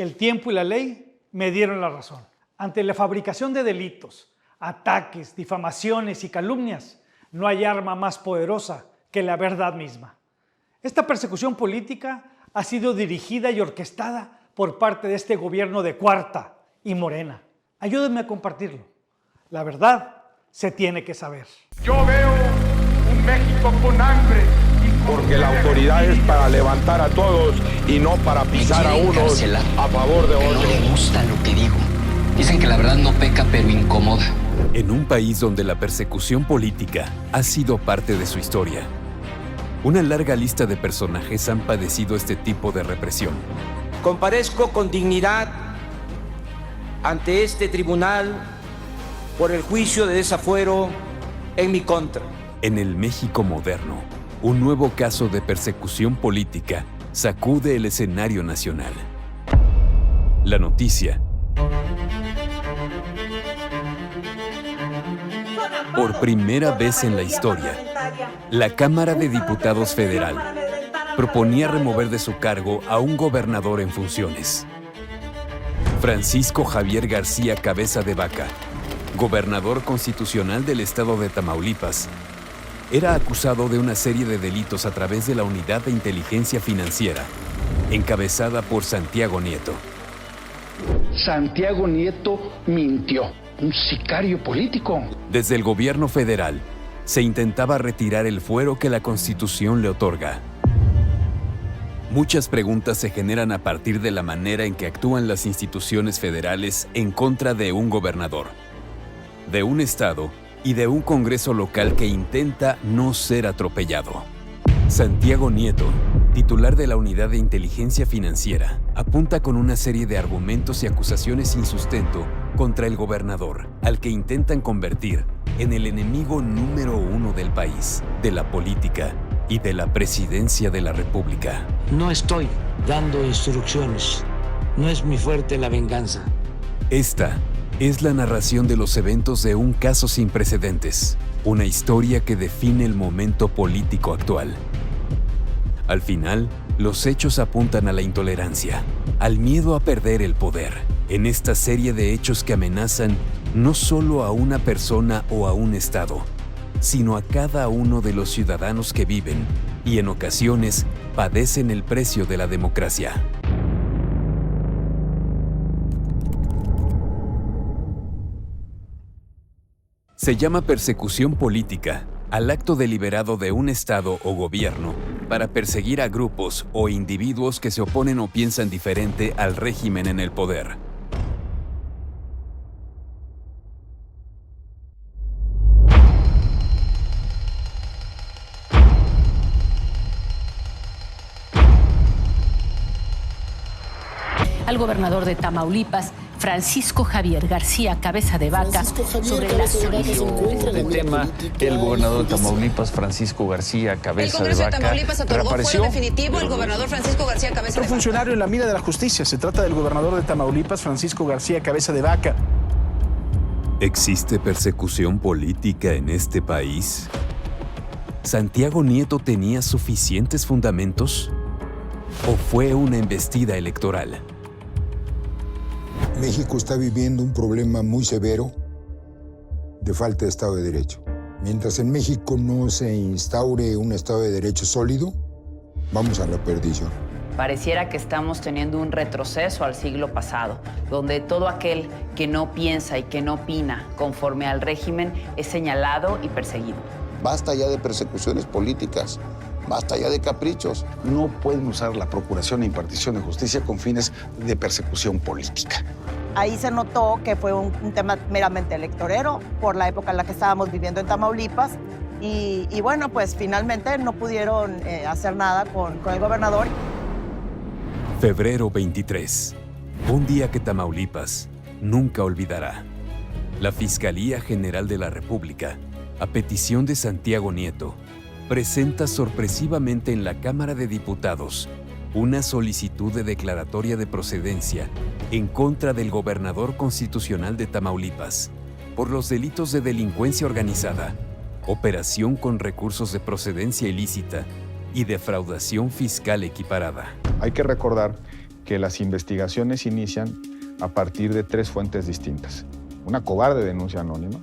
El tiempo y la ley me dieron la razón. Ante la fabricación de delitos, ataques, difamaciones y calumnias, no hay arma más poderosa que la verdad misma. Esta persecución política ha sido dirigida y orquestada por parte de este gobierno de Cuarta y Morena. Ayúdenme a compartirlo. La verdad se tiene que saber. Yo veo un México con hambre. Porque la autoridad es para levantar a todos y no para pisar a unos a favor de otros. No le gusta lo que digo. Dicen que la verdad no peca, pero incomoda. En un país donde la persecución política ha sido parte de su historia, una larga lista de personajes han padecido este tipo de represión. Comparezco con dignidad ante este tribunal por el juicio de desafuero en mi contra. En el México moderno, un nuevo caso de persecución política sacude el escenario nacional. La noticia. Por primera vez en la historia, la Cámara de Diputados Federal proponía remover de su cargo a un gobernador en funciones. Francisco Javier García Cabeza de Vaca, gobernador constitucional del estado de Tamaulipas, era acusado de una serie de delitos a través de la Unidad de Inteligencia Financiera, encabezada por Santiago Nieto. Santiago Nieto mintió, un sicario político. Desde el gobierno federal, se intentaba retirar el fuero que la Constitución le otorga. Muchas preguntas se generan a partir de la manera en que actúan las instituciones federales en contra de un gobernador, de un estado y de un Congreso local que intenta no ser atropellado. Santiago Nieto, titular de la Unidad de Inteligencia Financiera, apunta con una serie de argumentos y acusaciones sin sustento contra el gobernador, al que intentan convertir en el enemigo número uno del país, de la política y de la presidencia de la República. No estoy dando instrucciones. No es mi fuerte la venganza. Esta es la narración de los eventos de un caso sin precedentes, una historia que define el momento político actual. Al final, los hechos apuntan a la intolerancia, al miedo a perder el poder, en esta serie de hechos que amenazan no solo a una persona o a un estado, sino a cada uno de los ciudadanos que viven y en ocasiones padecen el precio de la democracia. Se llama persecución política al acto deliberado de un Estado o gobierno para perseguir a grupos o individuos que se oponen o piensan diferente al régimen en el poder. Al gobernador de Tamaulipas, Francisco Javier García Cabeza de Vaca, sobre la solicitud de tema el gobernador de Tamaulipas, Francisco García Cabeza de Vaca. El Congreso de Tamaulipas otorgó fuero definitivo al gobernador Francisco García Cabeza de Vaca. Otro funcionario en la mira de la justicia. Se trata del gobernador de Tamaulipas, Francisco García Cabeza de Vaca. ¿Existe persecución política en este país? ¿Santiago Nieto tenía suficientes fundamentos? ¿O fue una embestida electoral? México está viviendo un problema muy severo de falta de Estado de Derecho. Mientras en México no se instaure un Estado de Derecho sólido, vamos a la perdición. Pareciera que estamos teniendo un retroceso al siglo pasado, donde todo aquel que no piensa y que no opina conforme al régimen es señalado y perseguido. Basta ya de persecuciones políticas. Basta ya de caprichos. No pueden usar la procuración e impartición de justicia con fines de persecución política. Ahí se notó que fue un tema meramente electorero por la época en la que estábamos viviendo en Tamaulipas. Y bueno, pues finalmente no pudieron hacer nada con el gobernador. Febrero 23. Un día que Tamaulipas nunca olvidará. La Fiscalía General de la República, a petición de Santiago Nieto, presenta sorpresivamente en la Cámara de Diputados una solicitud de declaratoria de procedencia en contra del gobernador constitucional de Tamaulipas por los delitos de delincuencia organizada, operación con recursos de procedencia ilícita y defraudación fiscal equiparada. Hay que recordar que las investigaciones inician a partir de 3 fuentes distintas. Una cobarde denuncia anónima,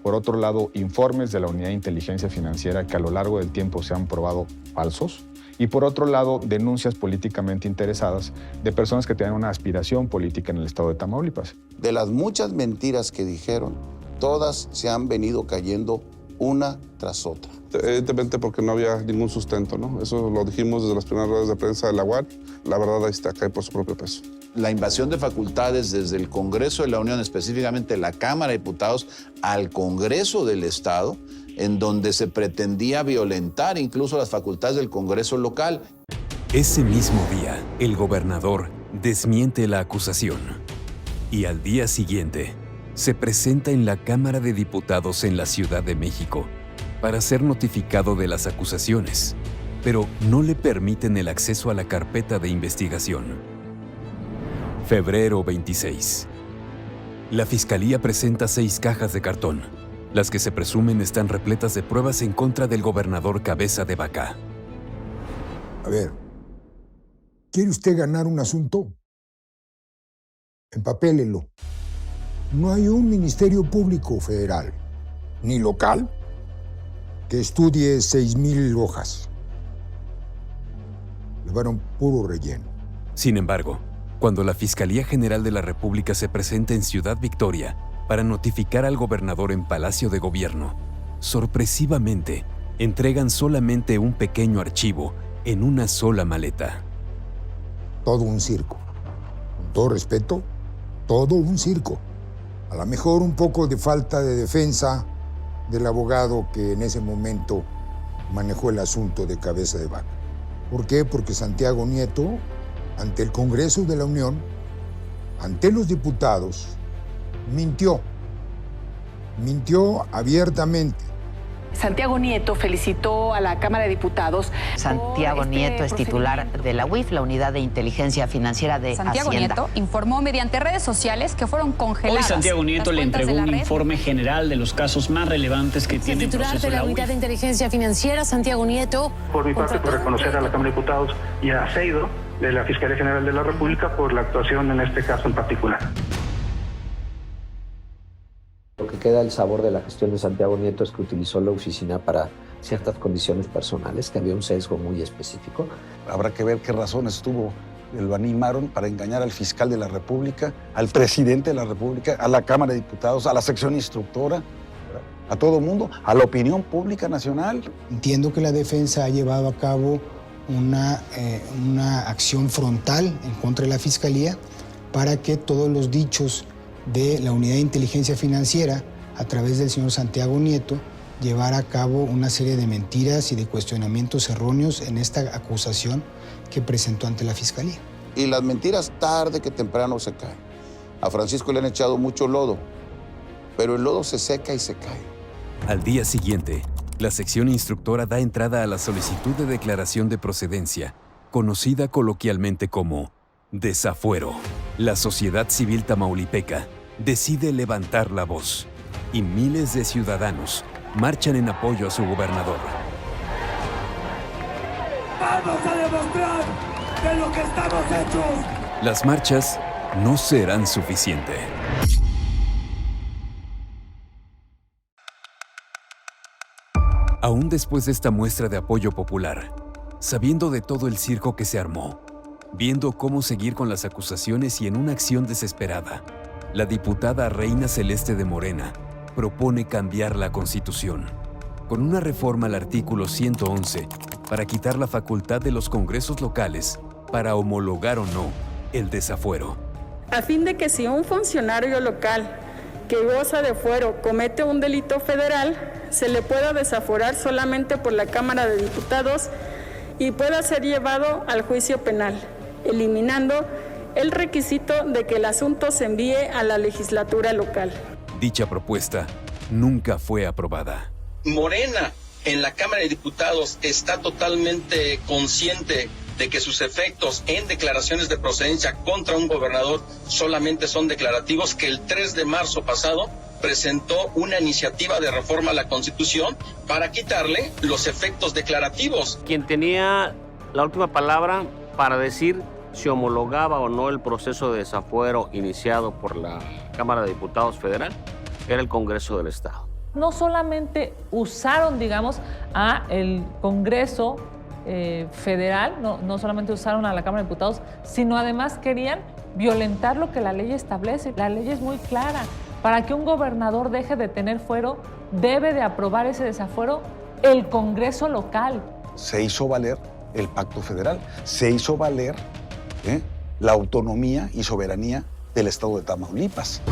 por otro lado, informes de la Unidad de Inteligencia Financiera que a lo largo del tiempo se han probado falsos, y por otro lado, denuncias políticamente interesadas de personas que tienen una aspiración política en el estado de Tamaulipas. De las muchas mentiras que dijeron, todas se han venido cayendo una tras otra. Evidentemente porque no había ningún sustento, ¿no? Eso lo dijimos desde las primeras ruedas de prensa de la UAR. La verdad ahí está, cae por su propio peso. La invasión de facultades desde el Congreso de la Unión, específicamente la Cámara de Diputados, al Congreso del Estado, en donde se pretendía violentar incluso las facultades del Congreso local. Ese mismo día, el gobernador desmiente la acusación y al día siguiente se presenta en la Cámara de Diputados en la Ciudad de México para ser notificado de las acusaciones, pero no le permiten el acceso a la carpeta de investigación. Febrero 26. La Fiscalía presenta 6 cajas de cartón. Las que se presumen están repletas de pruebas en contra del gobernador Cabeza de Vaca. A ver, ¿quiere usted ganar un asunto? Empapélelo. No hay un ministerio público federal, ni local, que estudie 6,000 hojas. Llevaron puro relleno. Sin embargo, cuando la Fiscalía General de la República se presenta en Ciudad Victoria para notificar al gobernador en Palacio de Gobierno, sorpresivamente entregan solamente un pequeño archivo en una sola maleta. Todo un circo. Con todo respeto, todo un circo. A lo mejor un poco de falta de defensa del abogado que en ese momento manejó el asunto de Cabeza de Vaca. ¿Por qué? Porque Santiago Nieto, ante el Congreso de la Unión, ante los diputados, mintió abiertamente. Santiago Nieto felicitó a la Cámara de Diputados. Santiago Nieto es titular de la UIF, la Unidad de Inteligencia Financiera de Santiago Hacienda. Nieto informó mediante redes sociales que fueron congeladas. Hoy Santiago Nieto le entregó un informe general de los casos más relevantes que tiene el titular de la Unidad de Inteligencia Financiera, Santiago Nieto. Por mi parte, por reconocer a la Cámara de Diputados y a Seido de la Fiscalía General de la República por la actuación en este caso en particular. Lo que queda el sabor de la gestión de Santiago Nieto es que utilizó la oficina para ciertas condiciones personales, que había un sesgo muy específico. Habrá que ver qué razones tuvo. Lo animaron para engañar al fiscal de la República, al presidente de la República, a la Cámara de Diputados, a la sección instructora, a todo el mundo, a la opinión pública nacional. Entiendo que la defensa ha llevado a cabo una acción frontal en contra de la Fiscalía para que todos los dichos de la Unidad de Inteligencia Financiera, a través del señor Santiago Nieto, llevar a cabo una serie de mentiras y de cuestionamientos erróneos en esta acusación que presentó ante la Fiscalía. Y las mentiras tarde que temprano se caen. A Francisco le han echado mucho lodo, pero el lodo se seca y se cae. Al día siguiente, la sección instructora da entrada a la solicitud de declaración de procedencia, conocida coloquialmente como desafuero. La sociedad civil tamaulipeca decide levantar la voz y miles de ciudadanos marchan en apoyo a su gobernador. ¡Vamos a demostrar de lo que estamos hechos! Las marchas no serán suficientes. Aún después de esta muestra de apoyo popular, sabiendo de todo el circo que se armó, viendo cómo seguir con las acusaciones y en una acción desesperada, la diputada Reina Celeste de Morena propone cambiar la Constitución con una reforma al artículo 111 para quitar la facultad de los congresos locales para homologar o no el desafuero. A fin de que si un funcionario local que goza de fuero comete un delito federal, se le pueda desaforar solamente por la Cámara de Diputados y pueda ser llevado al juicio penal, eliminando el requisito de que el asunto se envíe a la legislatura local. Dicha propuesta nunca fue aprobada. Morena en la Cámara de Diputados está totalmente consciente de que sus efectos en declaraciones de procedencia contra un gobernador solamente son declarativos, que el 3 de marzo pasado presentó una iniciativa de reforma a la Constitución para quitarle los efectos declarativos. Quien tenía la última palabra para decir si homologaba o no el proceso de desafuero iniciado por la Cámara de Diputados Federal, era el Congreso del Estado. No solamente usaron, digamos, a el Congreso federal, no solamente usaron a la Cámara de Diputados, sino además querían violentar lo que la ley establece. La ley es muy clara. Para que un gobernador deje de tener fuero, debe de aprobar ese desafuero el Congreso local. Se hizo valer el Pacto Federal, se hizo valer la autonomía y soberanía del Estado de Tamaulipas.